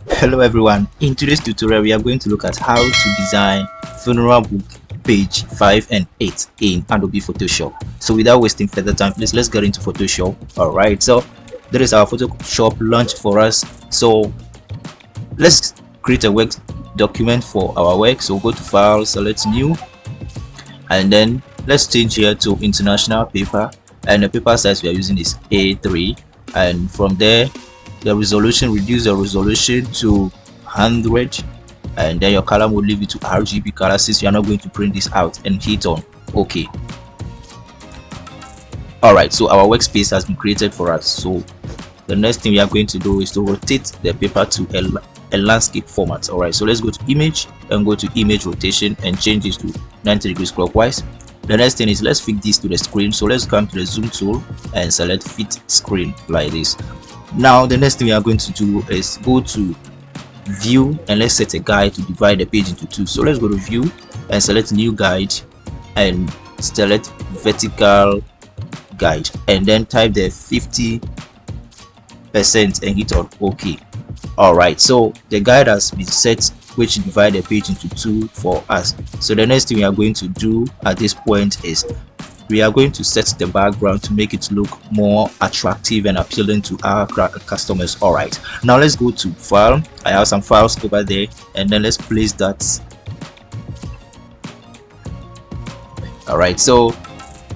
Hello everyone, in today's tutorial we are going to look at how to design funeral book page 5 and 8 in Adobe Photoshop. So without wasting further time, please let's get into Photoshop. Alright, so there is our Photoshop launch for us. So let's create a work document for our work. So go to file, select new, and then let's change here to international paper, and the paper size we are using is A3, and from there the resolution, reduce the resolution to 100, and then your color will leave it to RGB color since you are not going to print this out, and hit on OK. Alright, so our workspace has been created for us. So the next thing we are going to do is to rotate the paper to a landscape format. Alright, so let's go to image and go to image rotation and change this to 90 degrees clockwise. The next thing is let's fit this to the screen. So let's come to the zoom tool and select fit screen like this. Now the next thing we are going to do is go to view and let's set a guide to divide the page into two. So let's go to view and select new guide and select vertical guide, and then type the 50% and hit on OK. Alright, so the guide has been set, which divide the page into two for us. So the next thing we are going to do at this point is we are going to set the background to make it look more attractive and appealing to our customers. Alright, now let's go to file. I have some files over there, and then let's place that. Alright, so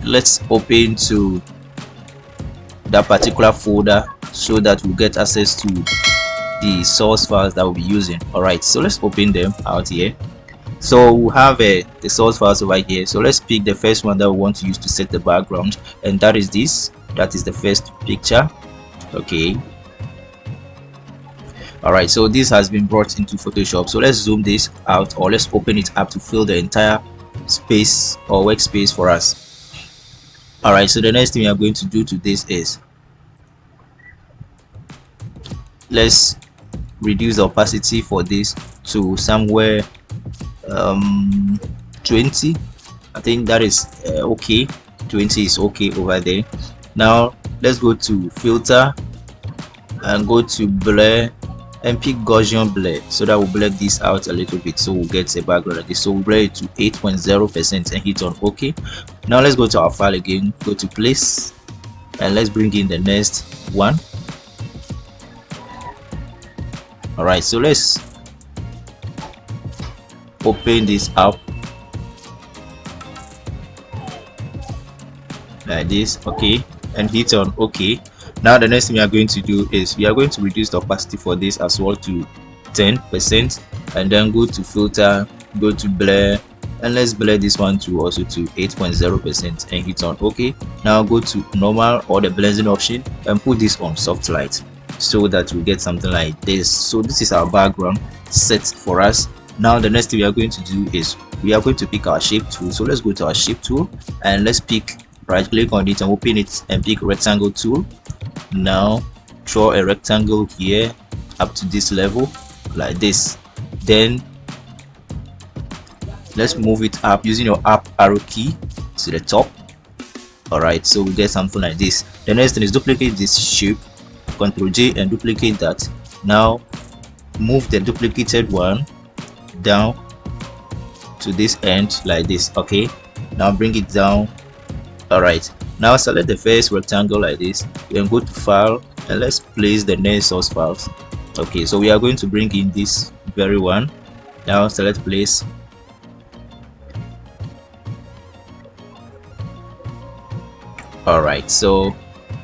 let's open to that particular folder so that we'll get access to the source files that we'll be using. Alright, so let's open them out here. So we have the source files over here. So let's pick the first one that we want to use to set the background, and that is this. That is the first picture. Okay. Alright, so this has been brought into Photoshop. So let's zoom this out, or let's open it up to fill the entire space or workspace for us. Alright, so the next thing we are going to do to this is let's reduce the opacity for this to somewhere 20. I think that is okay. 20 is okay over there. Now let's go to filter and go to blur and pick Gaussian blur, so that will blur this out a little bit, so we'll get a background like this. So we'll blur it to 8.0% and hit on OK. Now let's go to our file again, go to place, and let's bring in the next one. Alright, so let's open this up like this. Okay, and hit on OK. Now the next thing we are going to do is we are going to reduce the opacity for this as well to 10%, and then go to filter, go to blur, and let's blur this one to also to 8.0% and hit on OK. Now go to normal or the blending option and put this on soft light so that we get something like this. So this is our background set for us. Now the next thing we are going to do is we are going to pick our shape tool. So let's go to our shape tool and let's pick, right click on it and open it and pick rectangle tool. Now draw a rectangle here up to this level like this. Then let's move it up using your up arrow key to the top. Alright, so we get something like this. The next thing is duplicate this shape, Ctrl J and duplicate that. Now move the duplicated one down to this end like this. Okay, now bring it down. Alright, now select the first rectangle like this, then go to file and let's place the next source files. Okay, so we are going to bring in this very one. Now select place. Alright, so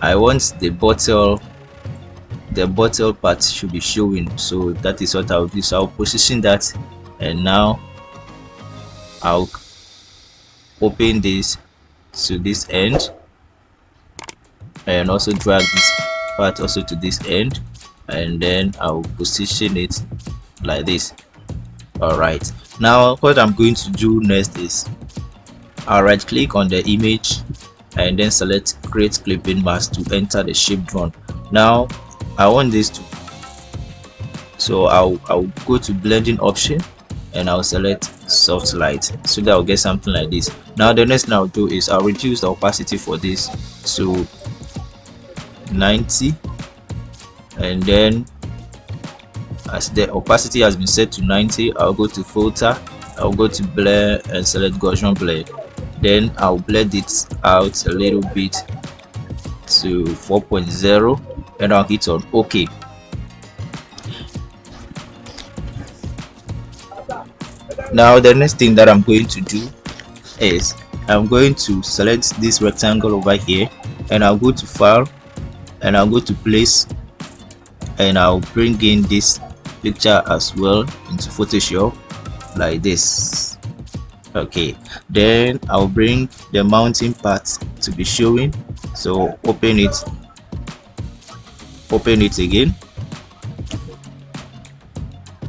I want the bottle part should be showing, so that is what I'll do. So I'll position that, and now I'll open this to this end and also drag this part also to this end, and then I'll position it like this. Alright, now what I'm going to do next is I'll right click on the image and then select create clipping mask to enter the shape drawn. Now I want this to, so I'll go to blending option and I'll select soft light so that I'll get something like this. Now the next thing I'll do is I'll reduce the opacity for this to 90, and then As the opacity has been set to 90, I'll go to filter, I'll go to blur and select Gaussian blur. Then I'll blend it out a little bit to 4.0 and I'll hit on OK. Now the next thing that I'm going to do is I'm going to select this rectangle over here and I'll go to file and I'll go to place and I'll bring in this picture as well into Photoshop like this. Okay, then I'll bring the mounting part to be showing, so open it again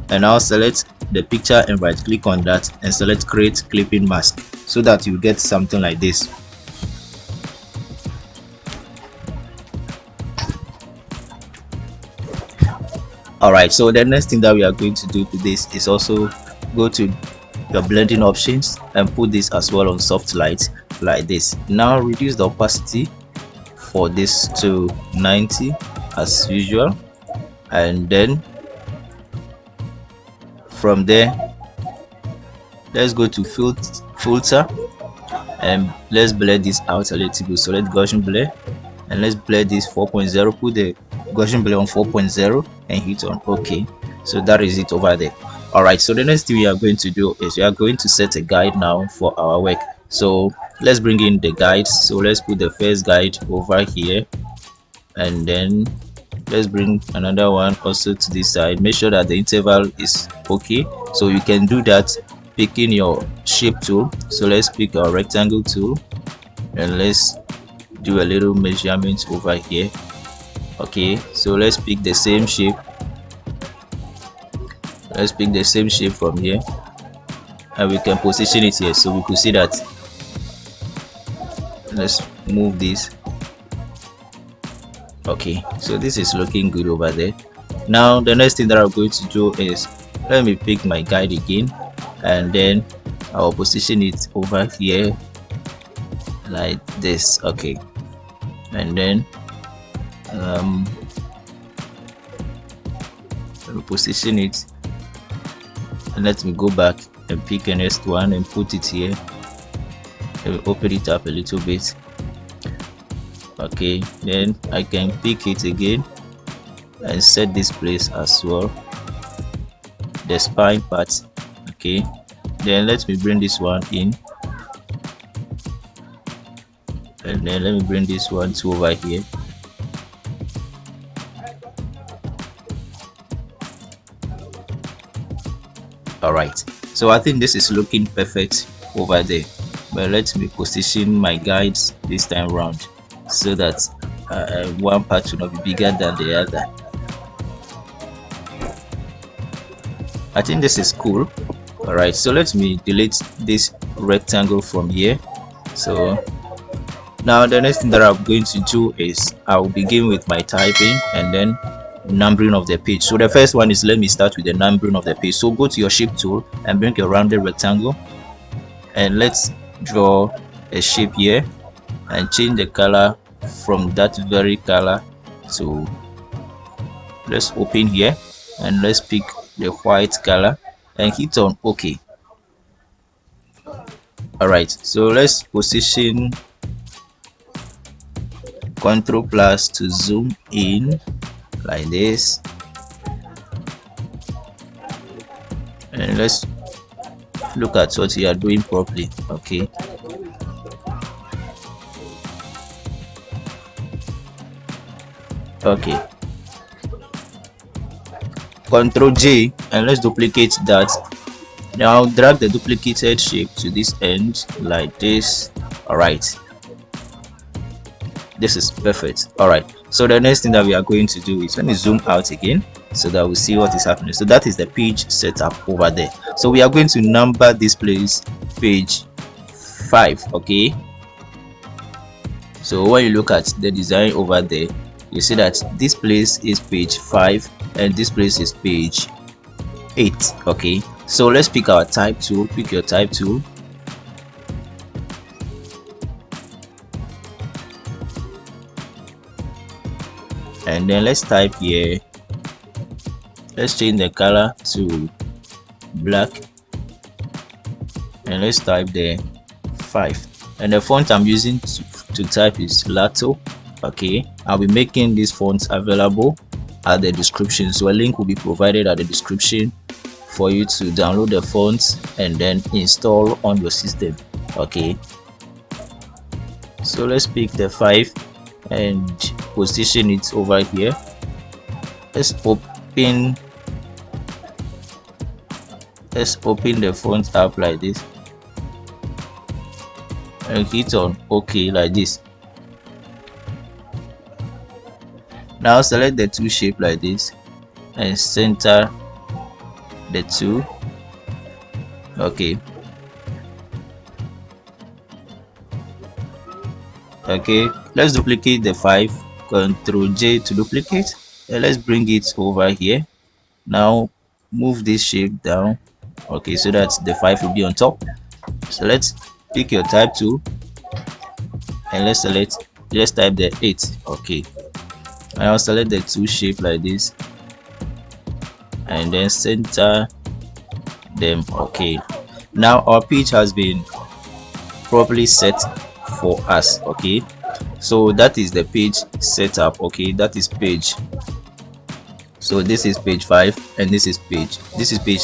and I'll select the picture and right click on that and select create clipping mask so that you get something like this. Alright, so the next thing that we are going to do to this is also go to your blending options and put this as well on soft light like this. Now reduce the opacity for this to 90 as usual, and then from there let's go to filter and let's blur this out a little bit. So let's Gaussian blur and let's blur this 4.0, put the Gaussian blur on 4.0 and hit on OK. So that is it over there. Alright, so the next thing we are going to do is we are going to set a guide now for our work. So let's bring in the guides. So let's put the first guide over here and then let's bring another one also to this side. Make sure that the interval is okay. So you can do that picking your shape tool. So let's pick our rectangle tool and let's do a little measurement over here. Okay, so let's pick the same shape. Let's pick the same shape from here and we can position it here so we could see that. Let's move this. Okay, so this is looking good over there. Now the next thing that I'm going to do is let me pick my guide again and then I'll position it over here like this. Okay, and then let me position it and let me go back and pick the next one and put it here. Let me open it up a little bit. Okay, then I can pick it again and set this place as well, the spine part. Okay, then let me bring this one in and then let me bring this one to over here. Alright, so I think this is looking perfect over there, but let me position my guides this time around so that one part will not be bigger than the other. I think this is cool. Alright, so let me delete this rectangle from here. So now the next thing that I'm going to do is I'll begin with my typing and then numbering of the page. So the first one is, let me start with the numbering of the page. So go to your shape tool and bring a rounded rectangle and let's draw a shape here and change the color from that very color to, let's open here and let's pick the white color and hit on OK. Alright, so let's position Ctrl plus to zoom in like this and let's look at what you are doing properly. Okay, okay, Ctrl J and let's duplicate that. Now drag the duplicated shape to this end like this. Alright, this is perfect. Alright, so the next thing that we are going to do is, let me zoom out again so that we see what is happening. So that is the page setup over there. So we are going to number this place page 5. Okay, so when you look at the design over there, you see that this place is page 5 and this place is page 8. Okay, so let's pick our type tool. Pick your type tool and then let's type here Let's change the color to black and let's type the 5, and the font I'm using to type is Lato. Okay, I'll be making this font available at the description, so a link will be provided at the description for you to download the fonts and then install on your system. Okay, so let's pick the 5 and position it over here. Let's open the font up like this and hit on OK like this. Now select the 2 shape like this and center the 2. Okay, let's duplicate the 5. Ctrl J to duplicate, and let's bring it over here. Now move this shape down, okay, so that the 5 will be on top. So let's pick your type tool and let's type the 8. Okay, I'll select the 2 shape like this and then center them. Okay, now our page has been properly set for us. Okay, so that is the page setup. Okay, that is page, so this is page 5 and this is page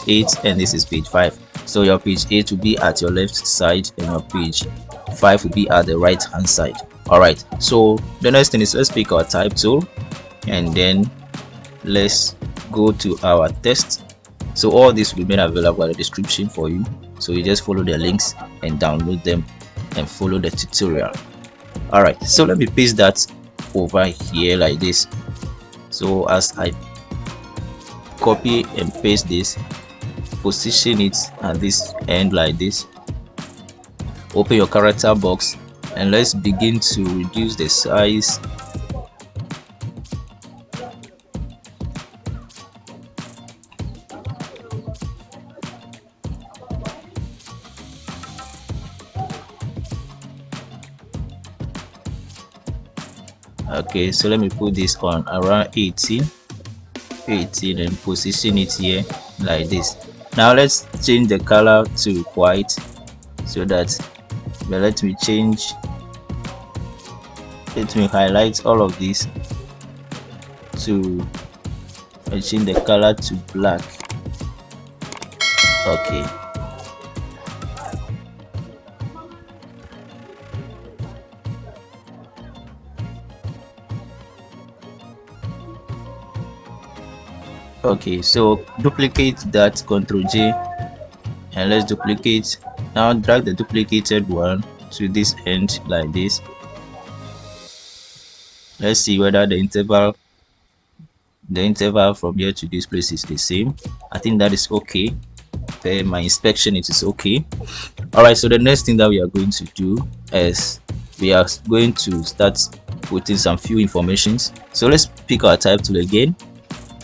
8 and this is page 5. So your page 8 will be at your left side and your page 5 will be at the right hand side. All right, so the next thing is let's pick our type tool and then let's go to our text. So all this will be made available at the description for you, so you just follow the links and download them and follow the tutorial. All right, so let me paste that over here like this. So as I copy and paste this, position it at this end like this. Open your character box and let's begin to reduce the size. Okay, so let me put this on around 18 and position it here like this. Now let's change the color to white, so that let me highlight all of this to change the color to black. Okay, so duplicate that, Ctrl J, and let's duplicate. Now drag the duplicated one to this end like this. Let's see whether the interval from here to this place is the same. I think that is okay. Per my inspection, it is okay. All right, so the next thing that we are going to do is we are going to start putting some few informations. So let's pick our type tool again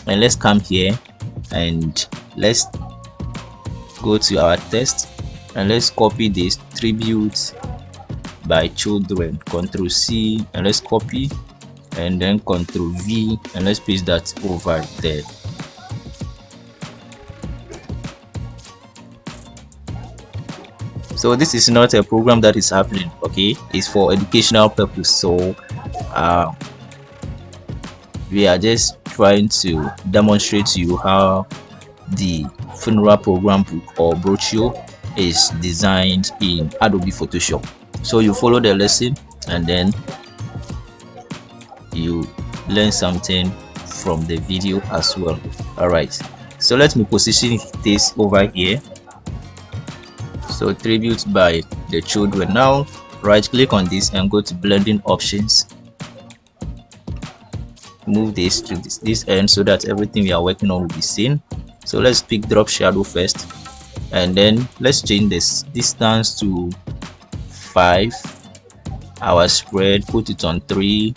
and let's come here and let's go to our text and let's copy this tribute by children. Ctrl C and let's copy, and then Ctrl V and let's paste that over there. So this is not a program that is happening, okay, it's for educational purpose. So we are just trying to demonstrate to you how the funeral program book or brochure is designed in Adobe Photoshop. So you follow the lesson and then you learn something from the video as well. All right, so let me position this over here. So tribute by the children. Now right click on this and go to blending options. Move this to this end so that everything we are working on will be seen. So let's pick drop shadow first, and then let's change this distance to 5. Our spread, put it on 3,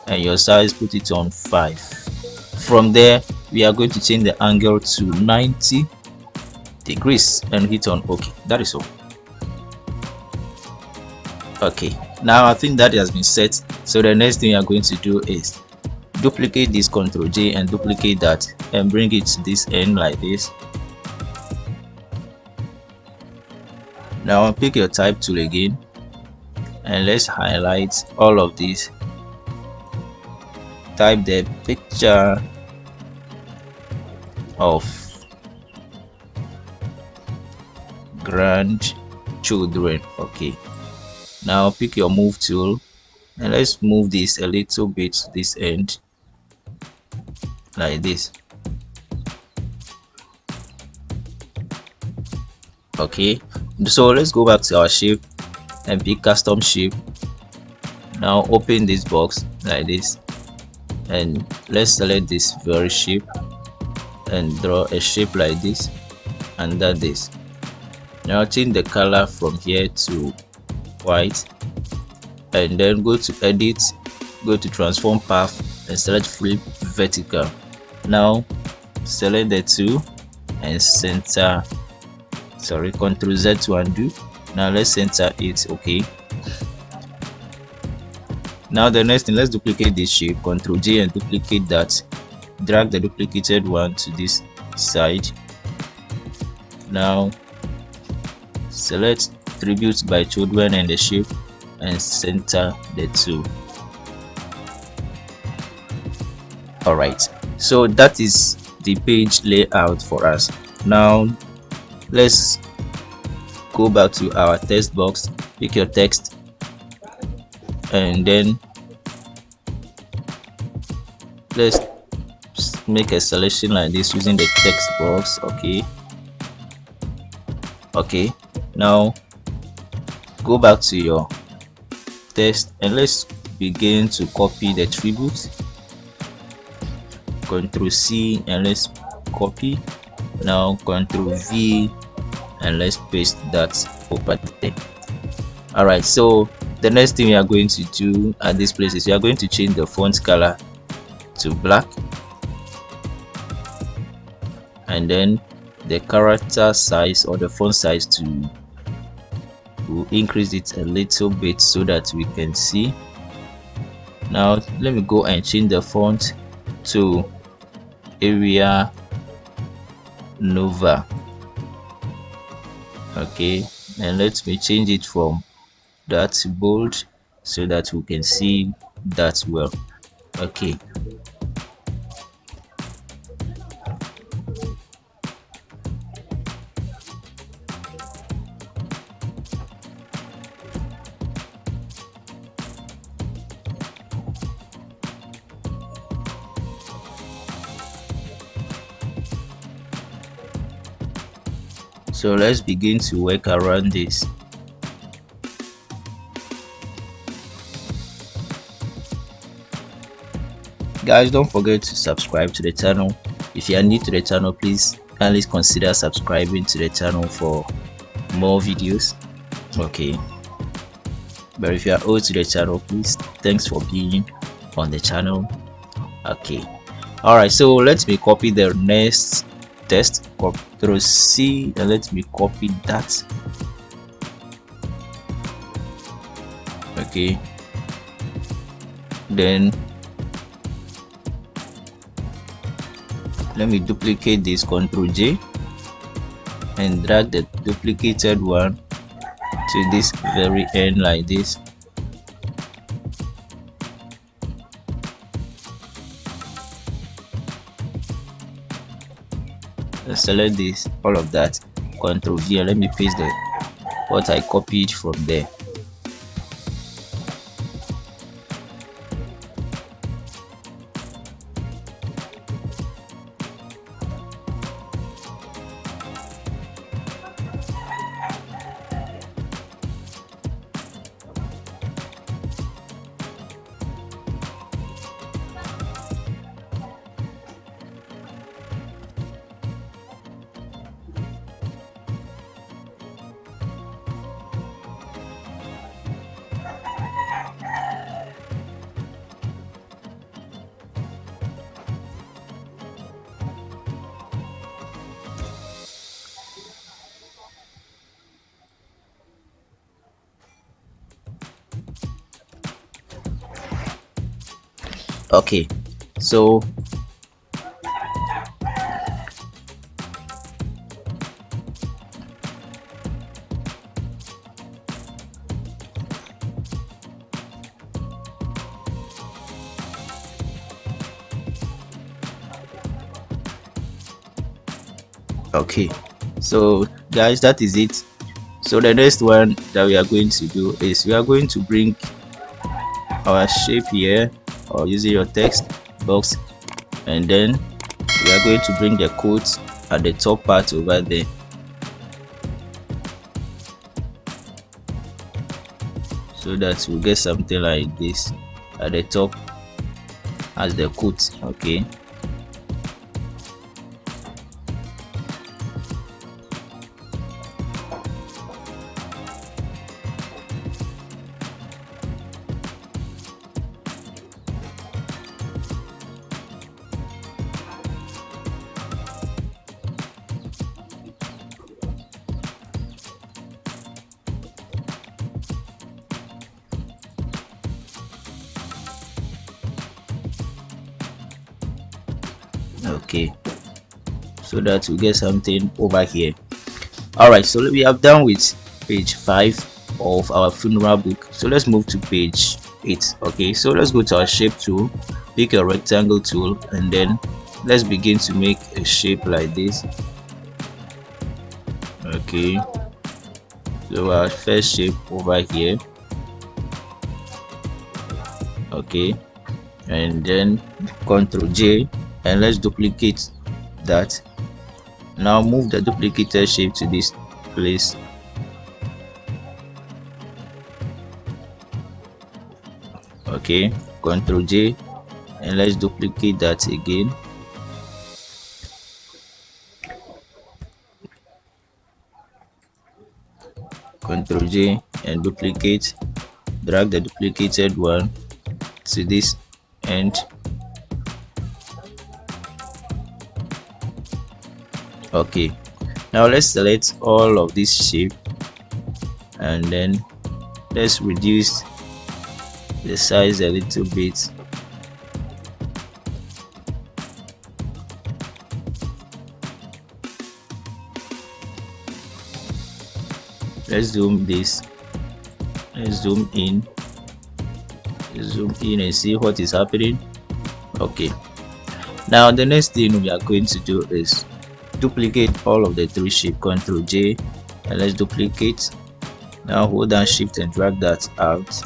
and your size, put it on 5. From there we are going to change the angle to 90 degrees and hit on OK. That is all. Okay, now I think that has been set. So the next thing we are going to do is duplicate this, Ctrl J, and duplicate that and bring it to this end like this. Now pick your type tool again and let's highlight all of these. Type the picture of grandchildren. Okay, now pick your move tool and let's move this a little bit to this end like this. Okay, so let's go back to our shape and pick custom shape. Now open this box like this and let's select this very shape and draw a shape like this under this. Now change the color from here to white and then go to edit, go to transform path and select flip vertical. Now select the two and center, sorry, Ctrl Z to undo. Now let's center it. Okay, now the next thing, let's duplicate this shape, Ctrl J, and duplicate that. Drag the duplicated one to this side. Now select tributes by children and the shape and center the two. All right, so that is the page layout for us. Now let's go back to our text box, pick your text and then let's make a selection like this using the text box. Okay, now go back to your text and let's begin to copy the tribute. Ctrl C and let's copy. Now Ctrl V and let's paste that over there. All right, so the next thing we are going to do at this place is we are going to change the font color to black and then the character size or the font size to increase it a little bit so that we can see. Now let me go and change the font to Area Nova. Okay, and let me change it from that to bold so that we can see that well. Okay, so let's begin to work around this. Guys, don't forget to subscribe to the channel. If you are new to the channel, please kindly consider subscribing to the channel for more videos. Okay, but if you are old to the channel, please, thanks for being on the channel. Okay, all right, so let me copy the next text, Ctrl C, and let me copy that. Okay, then let me duplicate this, Ctrl J, and drag the duplicated one to this very end like this. Select this, all of that, Ctrl V, and let me paste the what I copied from there. Okay, So okay, so guys, that is it. So the next one that we are going to do is we are going to bring our shape here, or using your text box, and then we are going to bring the quotes at the top part over there. So that we'll get something like this at the top as the quote. Okay, okay, so that we get something over here. All right, so we have done with page 5 of our funeral book. So let's move to page 8. Okay, so let's go to our shape tool, pick a rectangle tool, and then let's begin to make a shape like this. Okay, so our first shape over here. Okay, and then Ctrl J, and let's duplicate that. Now move the duplicated shape to this place. Okay, Ctrl J, and let's duplicate that again. Ctrl J and duplicate, drag the duplicated one to this end. Okay, now let's select all of this shape, and then let's reduce the size a little bit. Let's zoom this, let's zoom in and see what is happening. Okay, now the next thing we are going to do is duplicate all of the 3 shapes. Ctrl J, and let's duplicate. Now hold down shift and drag that out,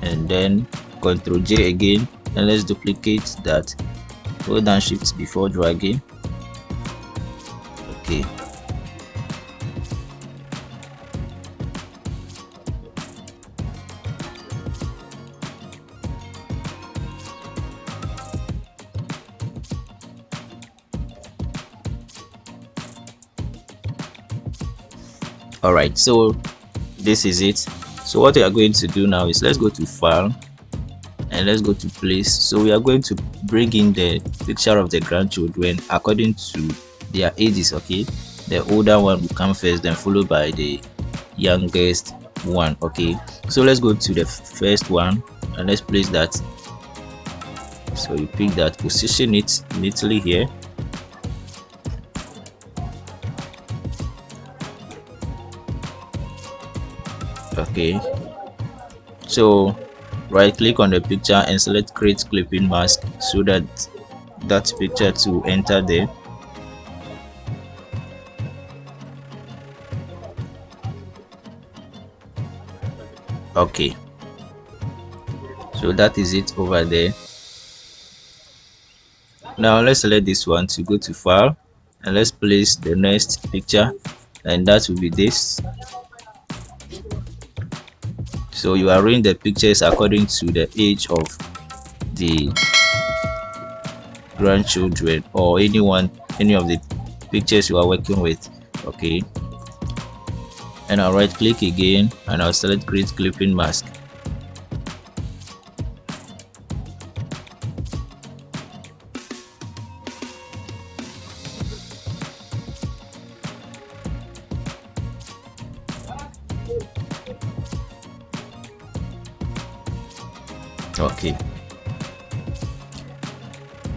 and then Ctrl J again, and let's duplicate that. Hold down shift before dragging. Okay, all right, so this is it. So what we are going to do now is let's go to file, and let's go to place. So we are going to bring in the picture of the grandchildren according to their ages. Okay, the older one will come first, then followed by the youngest one. Okay, so let's go to the first one, and let's place that. So you pick that, position it neatly here. Okay, so right click on the picture and select create clipping mask, so that that picture to enter there. Okay, so that is it over there. Now let's select this one to go to file, and let's place the next picture, and that will be this. So you arrange the pictures according to the age of the grandchildren, or any of the pictures you are working with. Okay, and I'll right click again, and I'll select create clipping mask. Okay,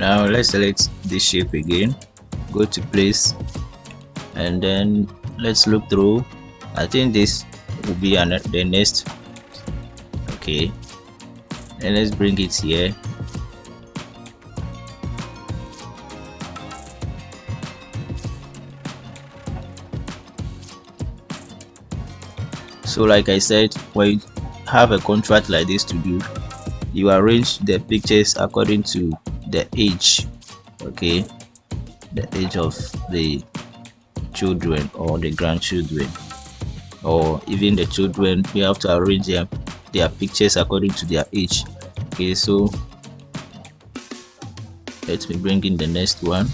Now let's select this shape again, go to place, and then let's look through. I think this will be the next. Okay, and let's bring it here. So like I said, when you have a contract like this to do, you arrange the pictures according to the age. Okay, the age of the children or the grandchildren, or even the children. You have to arrange their pictures according to their age. Okay, so let me bring in the next one.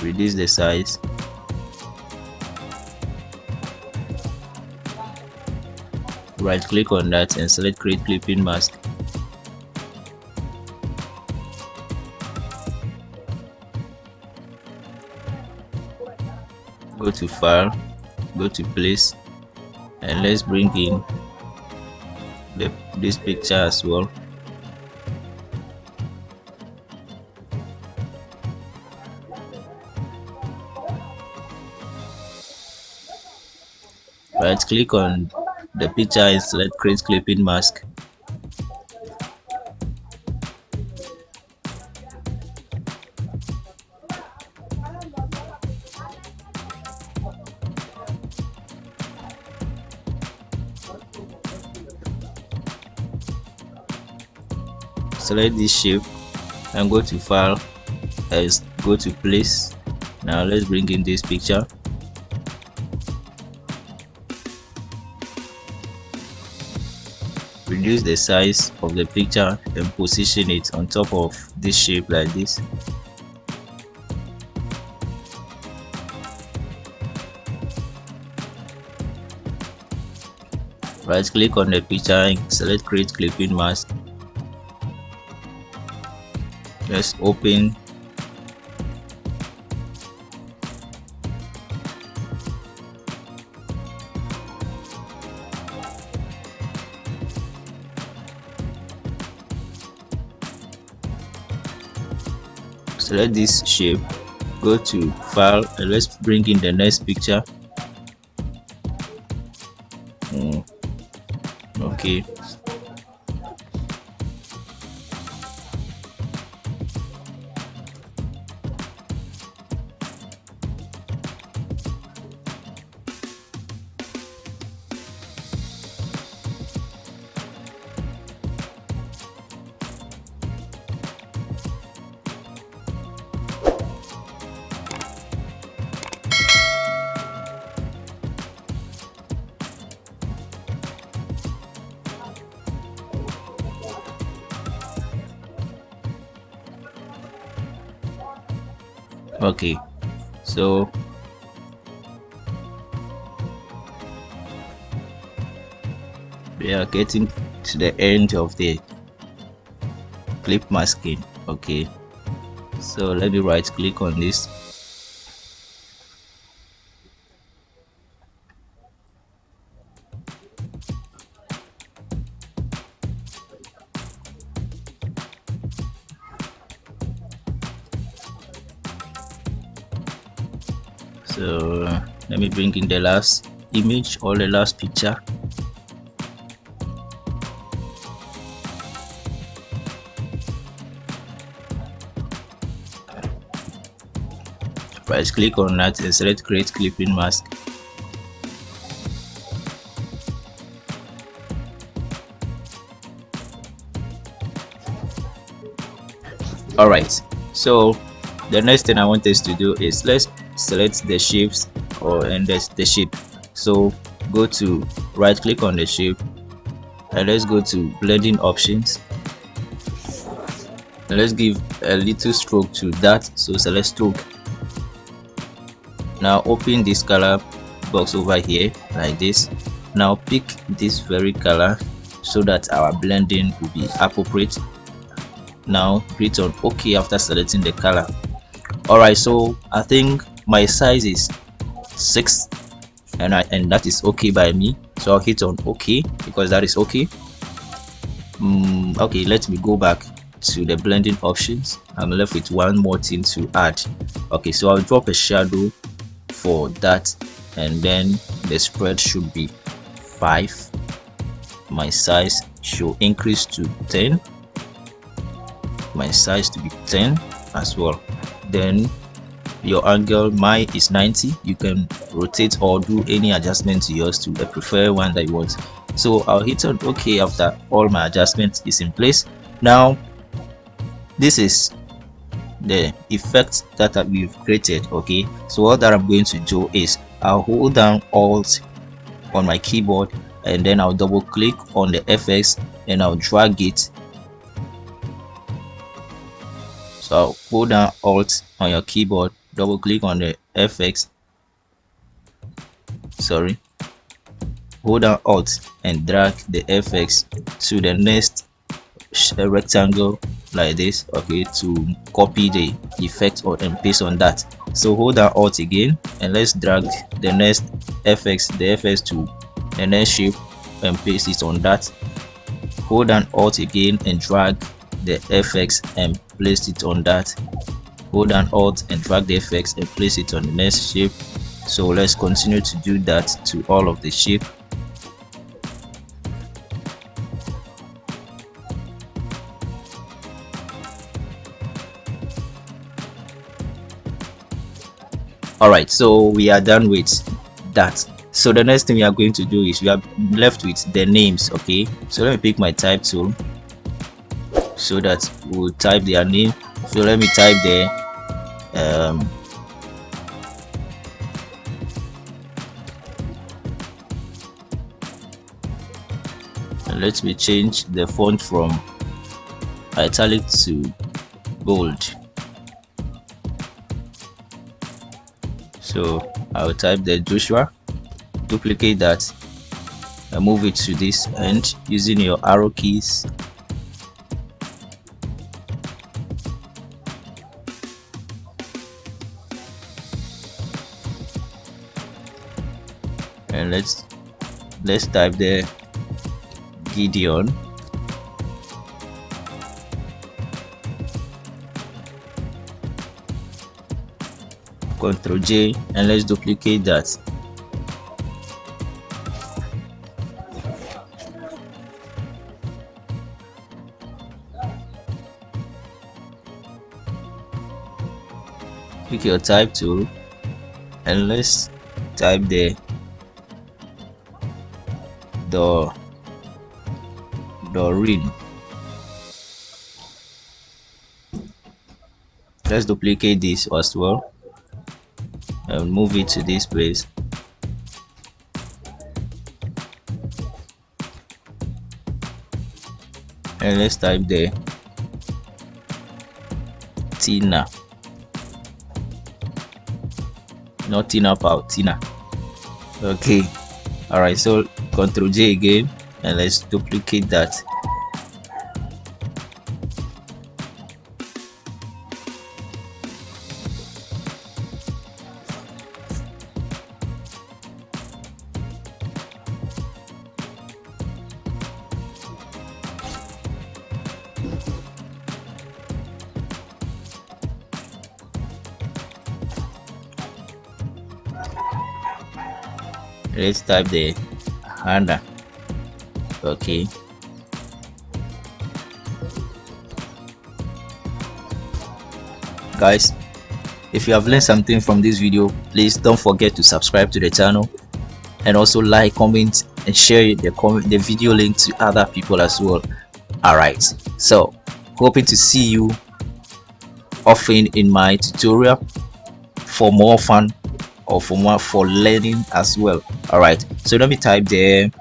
Reduce the size. Right click on that and select create clipping mask. Go to file, go to place, and let's bring in this picture as well. Right click on the picture and select create clipping mask. Select this shape and go to file and go to place. Now let's bring in this picture. Reduce the size of the picture and position it on top of this shape like this. Right click on the picture and select create clipping mask. Let's open. Select this shape, go to file, and let's bring in the next picture. Okay, okay, so we are getting to the end of the clip masking. Okay, so let me right click on this. So let me bring in the last image or the last picture. Right click on that and select create clipping mask. Alright, so the next thing I want us to do is let's select the shapes and the shape. So go to right click on the shape and let's go to blending options, and let's give a little stroke to that. So select stroke. Now open this color box over here like this. Now pick this very color so that our blending will be appropriate. Now click on OK after selecting the color. Alright, so I think my size is 6 and that is okay by me, so I'll hit on OK because that is okay. Okay, let me go back to the blending options. I'm left with one more thing to add. Okay, so I'll drop a shadow for that, and then the spread should be 5. My size should increase to 10, my size to be 10 as well. Then your angle, mine is 90. You can rotate or do any adjustment to yours to the preferred one that you want. So I'll hit on OK after all my adjustments is in place. Now this is the effect that we've created. Okay, so what that I'm going to do is I'll hold down Alt on my keyboard, and then I'll double click on the FX and I'll drag it. So I'll hold down Alt on your keyboard, double click on the FX, hold down Alt and drag the FX to the next rectangle like this. Okay, to copy the effect or and paste on that. So hold down Alt again and let's drag the next FX to the next shape and paste it on that. Hold down Alt again and drag the FX and place it on that. Hold down Alt and drag the FX and place it on the next shape. So let's continue to do that to all of the shape. Alright, so we are done with that. So the next thing we are going to do is we are left with the names. Okay, so let me pick my type tool so that we'll type their name. So let me type there and let me change the font from italic to bold. So I'll type the Joshua, duplicate that and move it to this end using your arrow keys. And let's type the Gideon. Ctrl J and let's duplicate that. Pick your type tool and let's type the Doreen. Let's duplicate this as well and move it to this place. And let's type the Tina, not Tina Pau, Tina. Okay, all right, so Ctrl J again and let's duplicate that. Let's type the Hannah. Okay, guys, if you have learned something from this video, please don't forget to subscribe to the channel and also like, comment and share the video link to other people as well. All right, so hoping to see you often in my tutorial for more fun or for learning as well. All right, so let me type there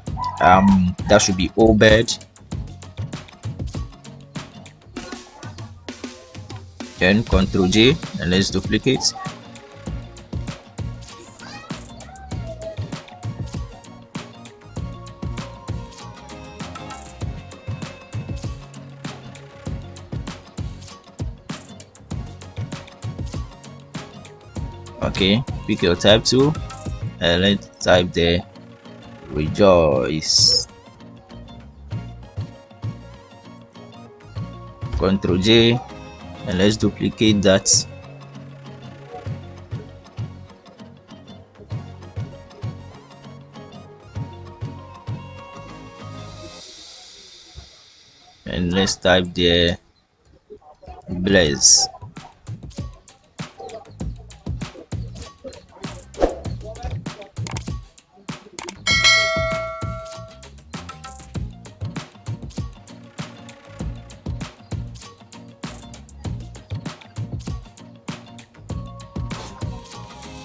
that should be Obed, then Ctrl J and let's duplicate. Okay, pick your type tool and let's type there rejoice. Ctrl J, and let's duplicate that. And let's type there bless.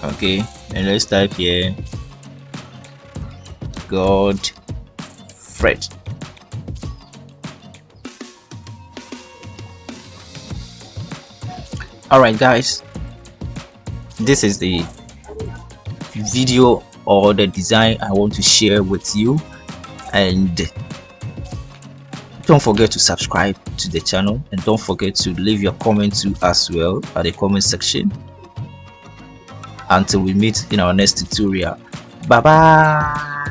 Okay, and let's type here God Fred. Alright guys, this is the video or the design I want to share with you, and don't forget to subscribe to the channel, and don't forget to leave your comments too as well at the comment section. Until we meet in our next tutorial, bye bye.